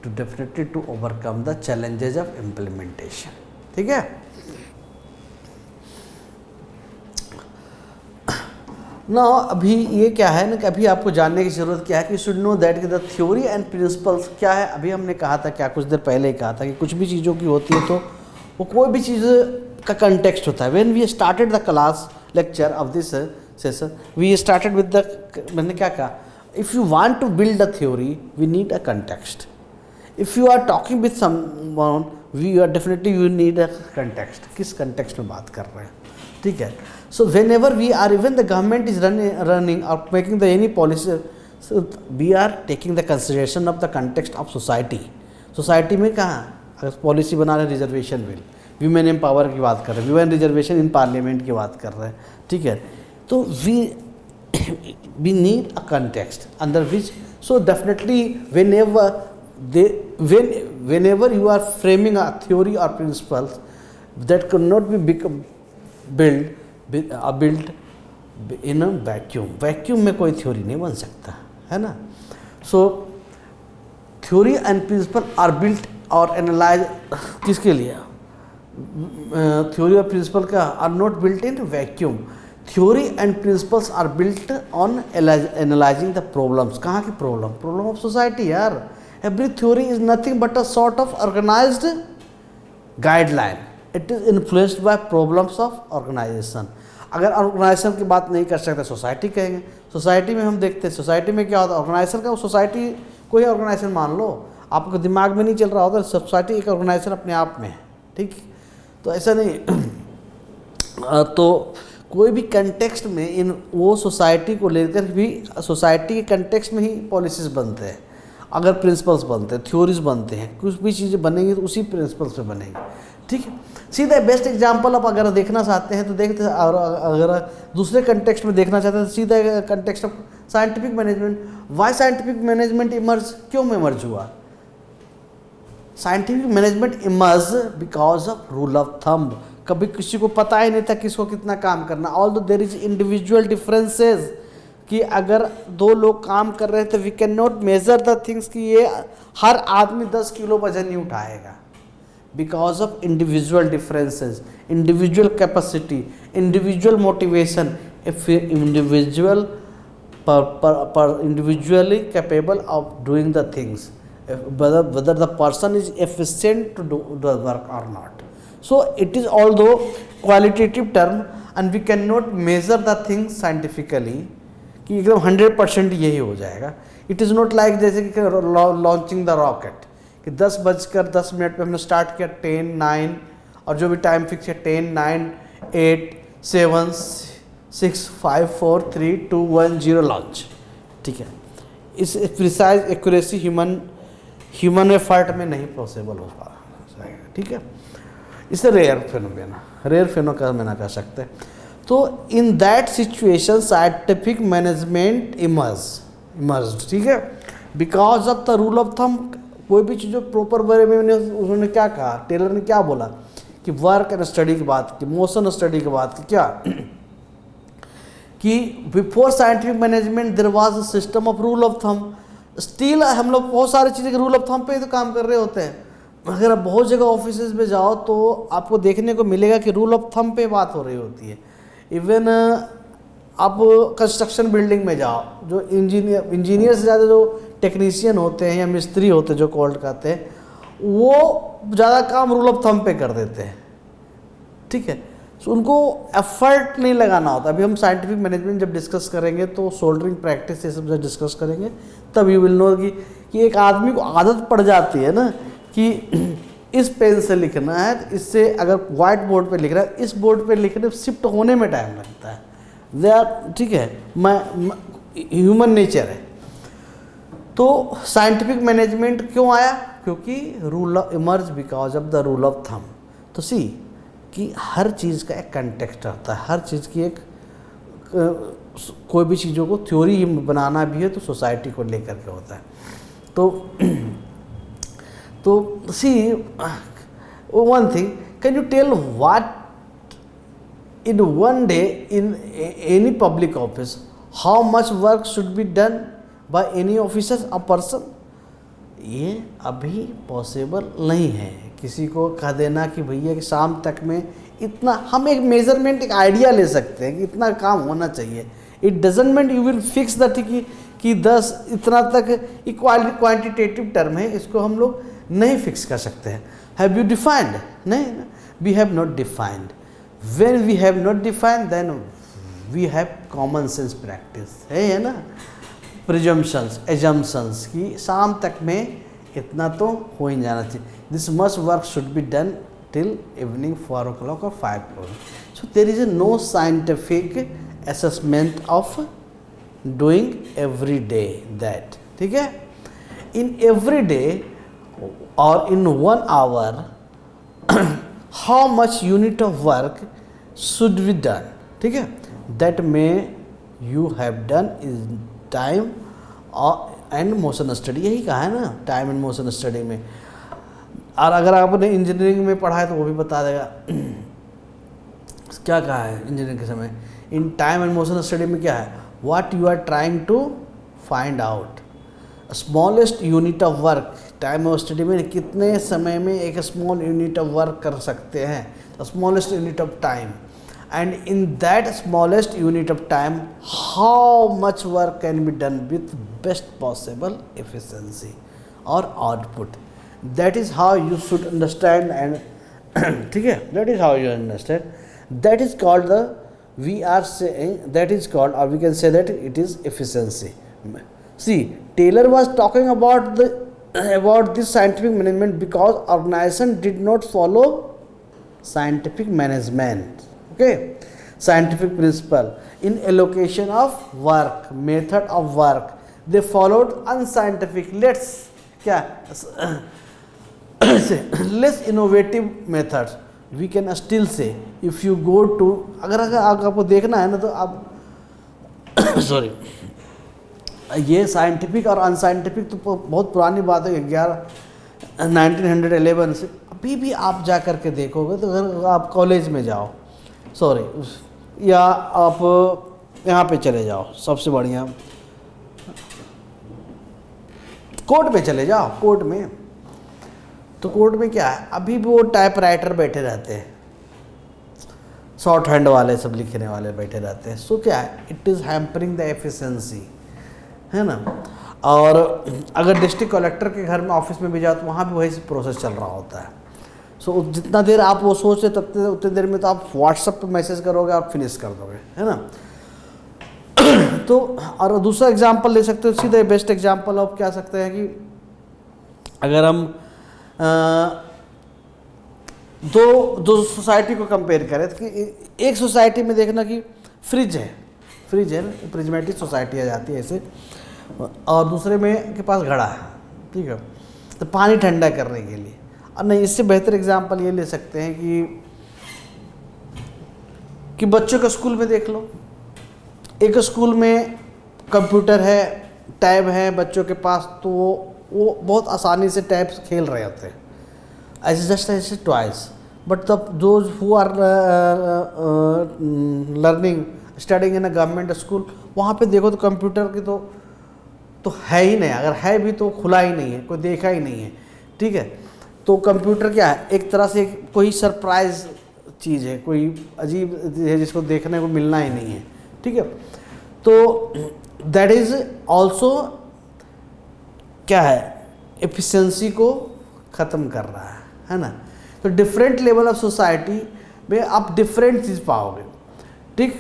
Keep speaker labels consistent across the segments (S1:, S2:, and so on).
S1: To definitely to overcome the challenges of implementation. ठीक है ना। अभी ये क्या है ना कि अभी आपको जानने की ज़रूरत क्या है कि शुड नो दैट कि द थ्योरी एंड प्रिंसिपल्स क्या है। अभी हमने कहा था क्या, कुछ देर पहले ही कहा था कि कुछ भी चीज़ों की होती है तो वो कोई भी चीज़ का कंटेक्स्ट होता है। When we started the class lecture of this session we started with the, मैंने क्या कहा, if you want to build a theory we need a context. If you are talking with someone we are definitely you need a context. किस context में बात कर रहे हैं, ठीक है। So whenever we are, even the government is running or making the any policy, so we are taking the consideration of the context of society. Society में कहाँ अगर पॉलिसी बना रहे हैं, रिजर्वेशन बिल, वीमेन एम्पावर की बात कर रहे हैं, वीमेन रिजर्वेशन इन पार्लियामेंट की बात कर रहे हैं, ठीक है। तो we need a context under which, so definitely whenever you are framing a theory or principles that cannot be built in vacuum. Vacuum में कोई थ्योरी नहीं बन सकता है ना। So theory and principle are built और एनालाइज किसके लिए, थ्योरी और प्रिंसिपल का are not built in vacuum. Theory and principles are built on analysing the problems. कहाँ की प्रॉब्लम, प्रॉब्लम ऑफ सोसाइटी यार। Every theory is nothing but a sort of organised guideline. It is influenced by problems of organisation. अगर organisation की बात नहीं कर सकते society कहेंगे। सोसाइटी में हम देखते हैं सोसाइटी में क्या होता है, ऑर्गेनाइजेशन का, सोसाइटी कोई ऑर्गेनाइजेशन मान लो, आपको दिमाग में नहीं चल रहा होता, सोसाइटी एक ऑर्गेनाइजेशन अपने आप में है, ठीक। तो ऐसा नहीं तो कोई भी कंटेक्स्ट में इन वो सोसाइटी को लेकर भी, सोसाइटी के कंटेक्स्ट में ही पॉलिसीज़ बनते हैं, अगर प्रिंसिपल्स बनते हैं, थ्योरीज बनते हैं, कुछ भी चीज़ें बनेंगी तो उसी प्रिंसिपल्स पे बनेंगी, ठीक है। सीधा बेस्ट एग्जांपल आप अगर देखना चाहते हैं तो देखते हैं, और अगर दूसरे कंटेक्स्ट में देखना चाहते हैं तो सीधा context of scientific management. Why scientific management emerge, क्यों इमर्ज हुआ? Scientific management emerge because of rule of thumb. कभी किसी को पता ही नहीं था किसको कितना काम करना। Although there is individual differences, कि अगर दो लोग काम कर रहे हैं तो we can not measure the things कि ये हर आदमी 10 किलो वजन नहीं उठाएगा, because of individual differences, individual capacity, individual motivation. If individual individually capable of doing the things, whether the person is efficient to do the work or not. So it is although qualitative term and we cannot measure the things scientifically कि एकदम 100% यही हो जाएगा। It is not like जैसे कि launching the rocket कि 10:10 पे हमने स्टार्ट किया, 10, 9 और जो भी टाइम फिक्स है 10, 9, 8, 7, 6, 5, 4, 3, 2, 1, 0 लॉन्च, ठीक है। इस प्रिसाइज एक्यूरेसी ह्यूमन एफर्ट में नहीं पॉसिबल हो पा जाएगा, ठीक है। इसे रेयर फेनोमेना कह सकते हैं। तो in that situation scientific management emerge, ठीक है, because of the rule of thumb. कोई भी चीज़ प्रॉपर वे में उन्होंने क्या कहा, टेलर ने क्या बोला कि वर्क एंड स्टडी की बात की, मोशन स्टडी की बात की, क्या कि before scientific management there was a system of rule of thumb. Still हम लोग बहुत सारी चीज़ें के रूल ऑफ थंब पे ही तो काम कर रहे होते हैं। अगर आप बहुत जगह ऑफिस में जाओ तो आपको देखने को मिलेगा कि रूल ऑफ थंब पे बात हो रही होती है। इवन आप कंस्ट्रक्शन बिल्डिंग में जाओ, जो इंजीनियर से ज़्यादा जो टेक्नीशियन होते हैं या मिस्त्री होते हैं जो कोल्ड कहते हैं, वो ज़्यादा काम रूल ऑफ थंब पे कर देते हैं, ठीक है। तो उनको एफर्ट नहीं लगाना होता। अभी हम साइंटिफिक मैनेजमेंट जब डिस्कस करेंगे तो सोल्डरिंग प्रैक्टिस ये सब जब डिस्कस करेंगे तब यू विल नो कि एक आदमी को आदत पड़ जाती है ना कि इस पेन से लिखना है, इससे अगर वाइट बोर्ड पे लिख रहा है, इस बोर्ड पे लिखने शिफ्ट होने में टाइम लगता है। दे आर, ठीक है, ह्यूमन नेचर है। तो साइंटिफिक मैनेजमेंट क्यों आया? क्योंकि rule emerge because of the rule of thumb. तो सी कि हर चीज़ का एक कंटेक्स्ट होता है, हर चीज़ की एक कोई भी चीज़ों को थ्योरी बनाना भी है तो सोसाइटी को लेकर के होता है। तो see one thing, can you tell what in one day in any public office how much work should be done by any officer, a person? ये अभी पॉसिबल नहीं है। किसी को कह देना कि भैया कि शाम तक में इतना, हम एक मेजरमेंट, एक आइडिया ले सकते हैं कि इतना काम होना चाहिए। It doesn't mean you will fix that कि 10 इतना तक इक्वालिटी क्वांटिटेटिव टर्म है, इसको हम लोग नहीं फिक्स कर सकते हैं। Have you defined? नहीं, we have not defined. When we have not defined then we have common sense practice, है ना, प्रिजम्पशंस, एजम्पशंस कि शाम तक में इतना तो हो ही जाना चाहिए। This much work should be done till evening 4 o'clock or 5 o'clock. So there is no scientific assessment of doing every day that, ठीक है। In every day or in 1 hour how much unit of work should be done, ठीक है, that may you have done in time and motion study, यही कहा है ना time and motion study में। और अगर आपने इंजीनियरिंग में पढ़ा है तो वो भी बता देगा। क्या कहा है इंजीनियरिंग के समय, इन टाइम एंड मोशन स्टडी में क्या है, what you are trying to find out smallest unit of work. Time of study में कितने समय में एक स्मॉल यूनिट ऑफ वर्क कर सकते हैं, smallest unit of time, and in that smallest unit of time how much work can be done with best possible efficiency or output. That is how you should understand and ठीक है, that is how you understand, that is called the, we are saying that is called, or we can say that it is efficiency. See, Taylor was talking about this scientific management because organization did not follow scientific management, okay, scientific principle in allocation of work, method of work. They followed unscientific, less innovative methods. We can still say if you go to, अगर आपको देखना है ना तो आप sorry, ये scientific और unscientific तो बहुत पुरानी बात है, 1911 से अभी भी आप जा कर के देखोगे तो अगर आप कॉलेज में जाओ, सॉरी, या आप यहाँ पे चले जाओ, सबसे बढ़िया कोर्ट में चले जाओ, कोर्ट में, तो कोर्ट में क्या है, अभी भी वो टाइपराइटर बैठे रहते हैं, शॉर्ट हैंड वाले सब लिखने वाले बैठे रहते हैं। सो क्या है, it is hampering the efficiency, है ना। और अगर डिस्ट्रिक्ट कलेक्टर के घर में, ऑफिस में भी जाओ तो वहाँ भी वही प्रोसेस चल रहा होता है। सो जितना देर आप वो सोच रहे तब उतनी देर में तो आप व्हाट्सएप पे मैसेज करोगे और फिनिश कर दोगे, है ना। तो और दूसरा एग्जांपल ले सकते हो, सीधे बेस्ट एग्जांपल आप क्या सकते हैं कि अगर हम दो सोसाइटी को कंपेयर करें तो कि एक सोसाइटी में देखना कि फ्रिज है, प्रिज्मेटिक सोसाइटी आ जाती है ऐसे, और दूसरे में के पास घड़ा है, ठीक है, तो पानी ठंडा करने के लिए। और नहीं, इससे बेहतर एग्जांपल ये ले सकते हैं कि बच्चों के स्कूल में देख लो, एक स्कूल में कंप्यूटर है, टैब है बच्चों के पास, तो वो बहुत आसानी से टैब खेल रहे होते हैं, ऐसे टॉयज। बट तब those who are learning studying in a government school, वहाँ पे देखो तो कंप्यूटर की तो है ही नहीं, अगर है भी तो खुला ही नहीं है, कोई देखा ही नहीं है, ठीक है। तो कंप्यूटर क्या है, एक तरह से कोई सरप्राइज चीज़ है, कोई अजीब है जिसको देखने को मिलना ही नहीं है, ठीक है। तो दैट इज़ ऑल्सो क्या है, एफिशिएंसी को ख़त्म कर रहा है ना। तो डिफरेंट लेवल ऑफ सोसाइटी में आप डिफरेंट चीज़ पाओगे, ठीक।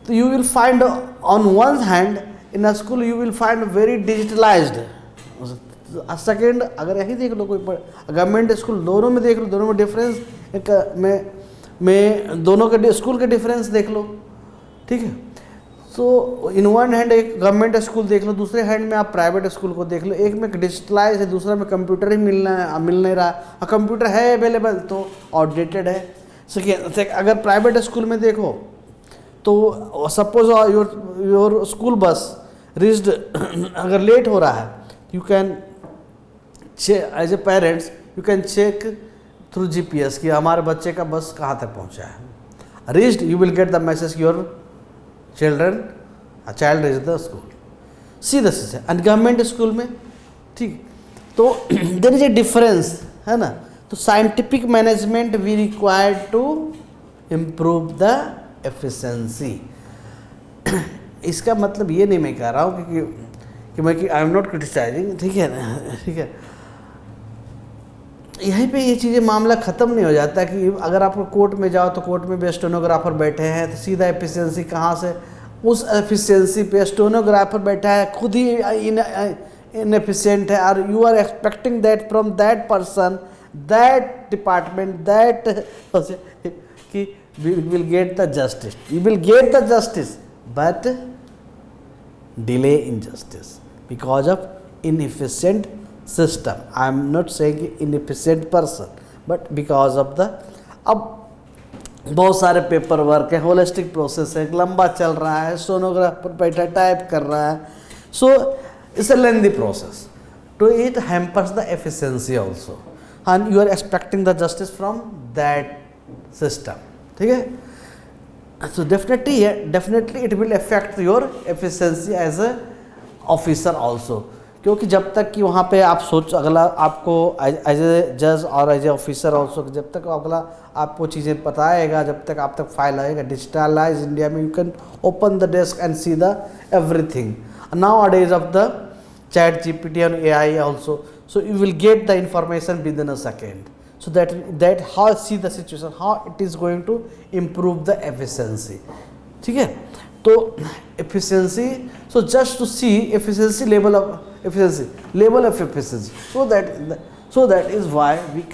S1: तो you will find on one hand in a school you will find very digitalised. Second, अगर यही देख लो कोई गवर्नमेंट स्कूल, दोनों में देख लो, दोनों में डिफरेंस, एक में दोनों के स्कूल के डिफरेंस देख लो, ठीक है। सो इन वन हैंड एक गवर्नमेंट स्कूल देख लो, दूसरे हैंड में आप प्राइवेट स्कूल को देख लो, एक में डिजिटलाइज है, दूसरा में कंप्यूटर ही मिल नहीं रहा, और कंप्यूटर है अवेलेबल तो आउटडेटेड है। सेकेंड, अगर प्राइवेट स्कूल में देखो तो suppose your school bus reached, अगर लेट हो रहा है, you can as a parents you can check through GPS कि हमारे बच्चे का बस कहाँ तक पहुँचा है। Reached, you will get the message your child reach the school, सीधा सीधा। एंड गवर्नमेंट स्कूल में, ठीक, तो देयर इज ए डिफरेंस, है ना। तो scientific management we required to improve the efficiency. इसका मतलब ये नहीं मैं कह रहा हूँ कि आई एम नॉट क्रिटिसाइजिंग, ठीक है ना, ठीक है। यहीं पे ये चीज़ें मामला ख़त्म नहीं हो जाता कि अगर आप कोर्ट में जाओ तो कोर्ट में भी स्टेनोग्राफर बैठे हैं, तो सीधा एफिशिएंसी कहाँ से, उस एफिशिएंसी पे स्टेनोग्राफर बैठा है खुद ही इनएफिशिएंट है, और you are expecting that from that person, that department, that कि will get the justice, you will get the justice but delay in justice because of inefficient system. I am not saying inefficient person, but because of the, अब बहुत सारे paper work है, holistic process है, लंबा चल रहा है, sonographer बैठा टाइप कर रहा है, so it's a lengthy process, तो it hampers the efficiency also, and you are expecting the justice from that system, ठीक है। So definitely it will affect your efficiency as a officer also, क्योंकि जब तक कि वहाँ पे आप सोच अगला आपको एज ए जज और एज ए ऑफिसर ऑल्सो, जब तक अगला आपको चीज़ें बताएगा, जब तक आप तक फाइल आएगा, डिजिटलाइज इंडिया में you can open the desk and see the everything now days of the chat GPT and AI also, so you will get the information within a second, so that how see the situation, how it is going to improve the efficiency, ठीक है। तो efficiency, so just to see efficiency, level of efficiency, so that is why we